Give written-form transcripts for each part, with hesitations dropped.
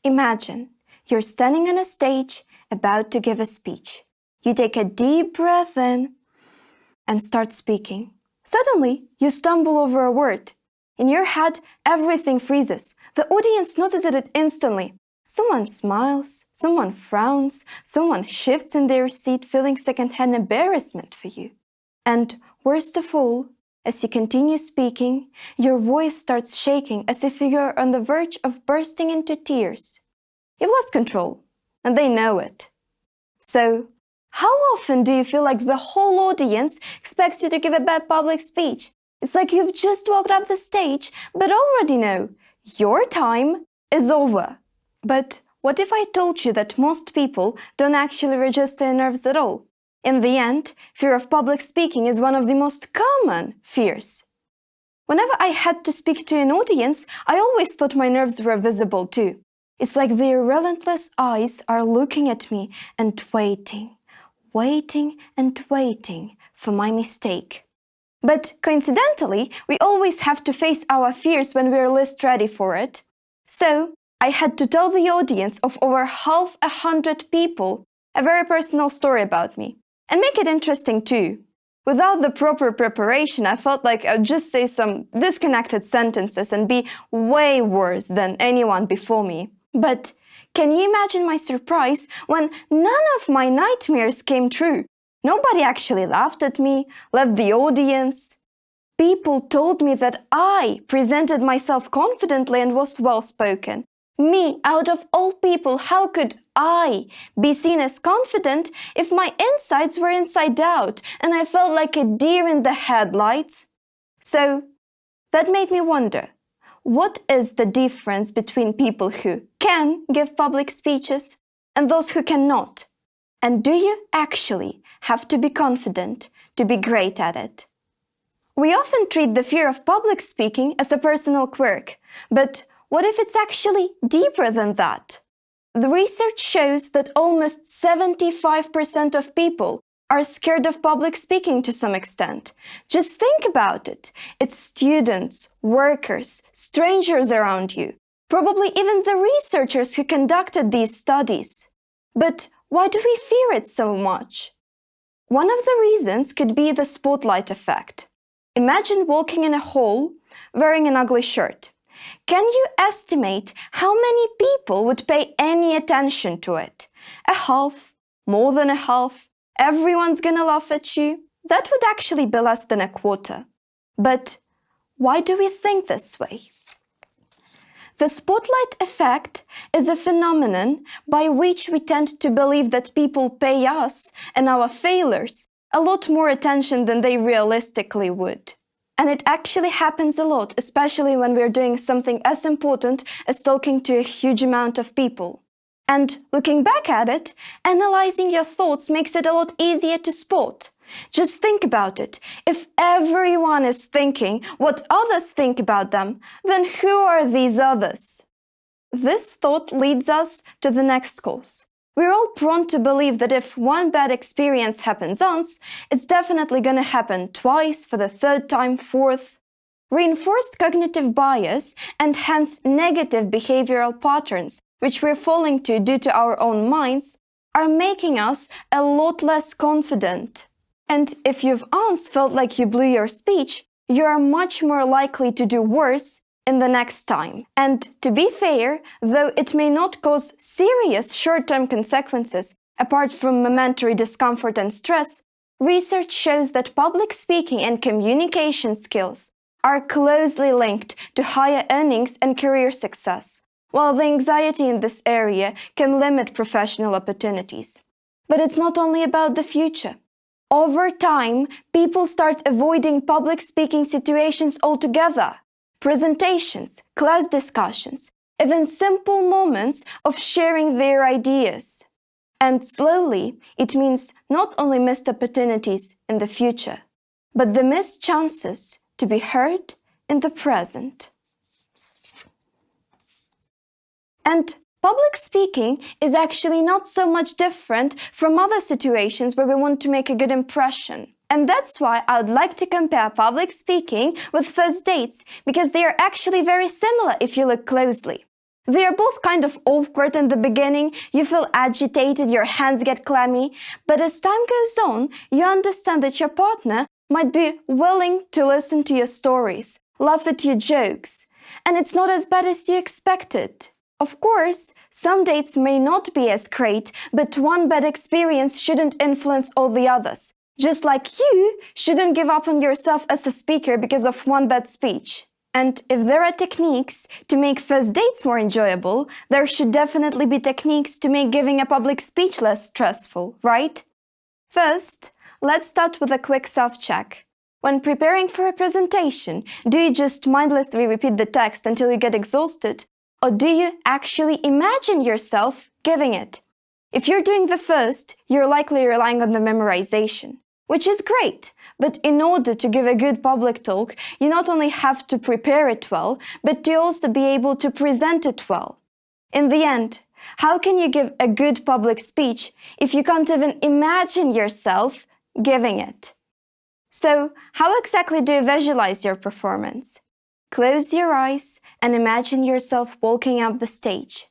Imagine you're standing on a stage about to give a speech. You take a deep breath in and start speaking. Suddenly, you stumble over a word. In your head, everything freezes. The audience notices it instantly. Someone smiles, someone frowns, someone shifts in their seat, feeling secondhand embarrassment for you. And worst of all, as you continue speaking, your voice starts shaking as if you're on the verge of bursting into tears. You've lost control, and they know it. So, how often do you feel like the whole audience expects you to give a bad public speech? It's like you've just walked up the stage, but already know your time is over. But what if I told you that most people don't actually register their nerves at all? In the end, fear of public speaking is one of the most common fears. Whenever I had to speak to an audience, I always thought my nerves were visible too. It's like their relentless eyes are looking at me and waiting for my mistake. But coincidentally, we always have to face our fears when we're least ready for it. So, I had to tell the audience of over 100 people a very personal story about me, and make it interesting too. Without the proper preparation, I felt like I'd just say some disconnected sentences and be way worse than anyone before me. But can you imagine my surprise when none of my nightmares came true? Nobody actually laughed at me, left the audience. People told me that I presented myself confidently and was well-spoken. Me, out of all people, how could I be seen as confident if my insides were inside out and I felt like a deer in the headlights? So, that made me wonder, what is the difference between people who can give public speeches and those who cannot? And do you actually have to be confident to be great at it? We often treat the fear of public speaking as a personal quirk, but what if it's actually deeper than that? The research shows that almost 75% of people are scared of public speaking to some extent. Just think about it. It's students, workers, strangers around you, probably even the researchers who conducted these studies. But why do we fear it so much? One of the reasons could be the spotlight effect. Imagine walking in a hall wearing an ugly shirt. Can you estimate how many people would pay any attention to it? A half? More than a half? Everyone's gonna laugh at you? That would actually be less than a quarter. But why do we think this way? The spotlight effect is a phenomenon by which we tend to believe that people pay us and our failures a lot more attention than they realistically would. And it actually happens a lot, especially when we're doing something as important as talking to a huge amount of people. And looking back at it, analyzing your thoughts makes it a lot easier to spot. Just think about it. If everyone is thinking what others think about them, then who are these others? This thought leads us to the next cause. We're all prone to believe that if one bad experience happens once, it's definitely going to happen twice, for the third time, fourth. Reinforced cognitive bias and hence negative behavioral patterns, which we're falling to due to our own minds, are making us a lot less confident. And if you've once felt like you blew your speech, you are much more likely to do worse in the next time. And to be fair, though it may not cause serious short-term consequences apart from momentary discomfort and stress, research shows that public speaking and communication skills are closely linked to higher earnings and career success, while the anxiety in this area can limit professional opportunities. But it's not only about the future. Over time, people start avoiding public speaking situations altogether. Presentations, class discussions, even simple moments of sharing their ideas. And slowly, it means not only missed opportunities in the future, but the missed chances to be heard in the present. And public speaking is actually not so much different from other situations where we want to make a good impression. And that's why I would like to compare public speaking with first dates, because they are actually very similar if you look closely. They are both kind of awkward in the beginning, you feel agitated, your hands get clammy, but as time goes on, you understand that your partner might be willing to listen to your stories, laugh at your jokes, and it's not as bad as you expected. Of course, some dates may not be as great, but one bad experience shouldn't influence all the others. Just like you shouldn't give up on yourself as a speaker because of one bad speech. And if there are techniques to make first dates more enjoyable, there should definitely be techniques to make giving a public speech less stressful, right? First, let's start with a quick self-check. When preparing for a presentation, do you just mindlessly repeat the text until you get exhausted? Or do you actually imagine yourself giving it? If you're doing the first, you're likely relying on the memorization, which is great, but in order to give a good public talk, you not only have to prepare it well, but to also be able to present it well. In the end, how can you give a good public speech if you can't even imagine yourself giving it? So, how exactly do you visualize your performance? Close your eyes and imagine yourself walking up the stage.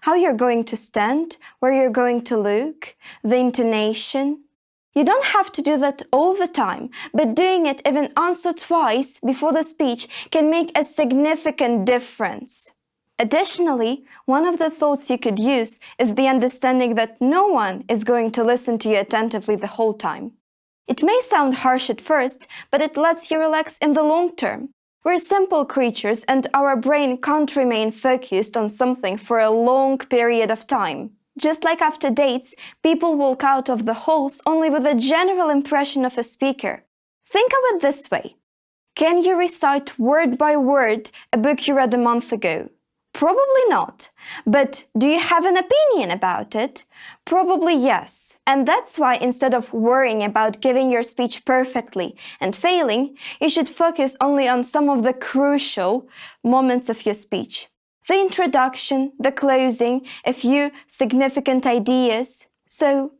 How you're going to stand, where you're going to look, the intonation. You don't have to do that all the time, but doing it even once or twice before the speech can make a significant difference. Additionally, one of the thoughts you could use is the understanding that no one is going to listen to you attentively the whole time. It may sound harsh at first, but it lets you relax in the long term. We're simple creatures and our brain can't remain focused on something for a long period of time. Just like after dates, people walk out of the halls only with a general impression of a speaker. Think of it this way. Can you recite word by word a book you read a month ago? Probably not. But do you have an opinion about it? Probably yes. And that's why instead of worrying about giving your speech perfectly and failing, you should focus only on some of the crucial moments of your speech. The introduction, the closing, a few significant ideas. So,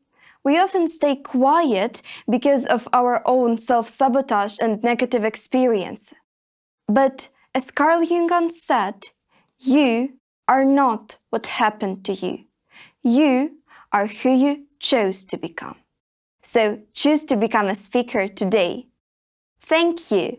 we often stay quiet because of our own self-sabotage and negative experience. But as Carl Jung once said, you are not what happened to you. You are who you chose to become. So choose to become a speaker today. Thank you.